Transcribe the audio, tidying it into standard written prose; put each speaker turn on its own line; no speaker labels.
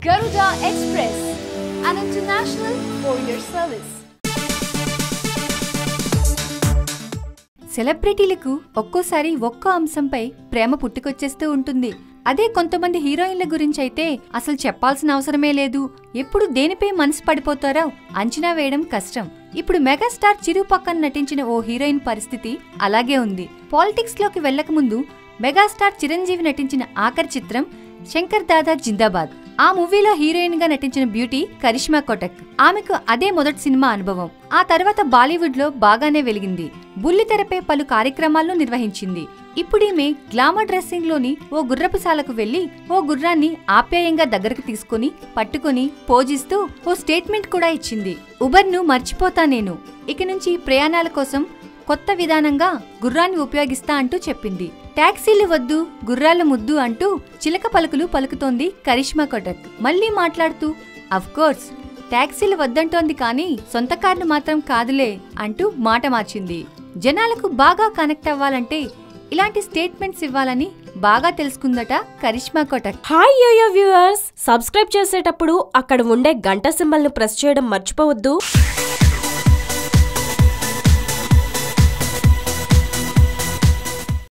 Garuda Express, an international courier service.
సెలబ్రిటీలకు ఒక్కోసారి ఒక్కో అంశంపై ప్రేమ పుట్టుకొచ్చేస్తూ ఉంటుంది. అదే కొంతమంది హీరోయిన్ల గురించి అయితే అసలు చెప్పాల్సిన అవసరమే లేదు. ఎప్పుడు దేనిపై మనసు పడిపోతారో అంచనా వేయడం కష్టం. ఇప్పుడు మెగాస్టార్ చిరు పక్కన నటించిన ఓ హీరోయిన్ పరిస్థితి అలాగే ఉంది. పాలిటిక్స్ లోకి వెళ్లక ముందు మెగాస్టార్ చిరంజీవి నటించిన ఆఖరి చిత్రం శంకర్ దాదా జిందాబాద్. ఆ మూవీలో హీరోయిన్ గా నటించిన బ్యూటీ కరిష్మా కోటక్. ఆమెకు అదే మొదటి సినిమా అనుభవం. ఆ తర్వాత బాలీవుడ్ లో బాగానే వెలిగింది. బుల్లితెరపై పలు కార్యక్రమాలను నిర్వహించింది. ఇప్పుడీమె గ్లామర్ డ్రెస్సింగ్ లోని ఓ గుర్రపుశాలకు వెళ్లి ఓ గుర్రాన్ని ఆప్యాయంగా దగ్గరకు తీసుకుని పట్టుకుని పోజిస్తూ ఓ స్టేట్మెంట్ కూడా ఇచ్చింది. ఉబర్ ను మర్చిపోతా నేను, ఇక నుంచి ప్రయాణాల కోసం కొత్త విధానంగా గుర్రాన్ని ఉపయోగిస్తా అంటూ చెప్పింది. టాక్సీలు వద్దు, గుర్రాల ముద్దు అంటూ చిలక పలుకులు పలుకుతోంది కరిష్మా కోటక్. మళ్లీ మాట్లాడుతూ అఫ్కోర్స్ టాక్సీలు వద్దంటోంది కానీ సొంత కార్ను మాత్రం కాదులే అంటూ మాట మార్చింది. జనాలకు బాగా కనెక్ట్ అవ్వాలంటే ఇలాంటి స్టేట్మెంట్స్ ఇవ్వాలని బాగా తెలుసుకుందట Karishma Kotak.
Hi yoyo viewers, subscribe చేసేటప్పుడు అక్కడ ఉండే గంట సింబల్ ను ప్రెస్ చేయడం మర్చిపోవద్దు.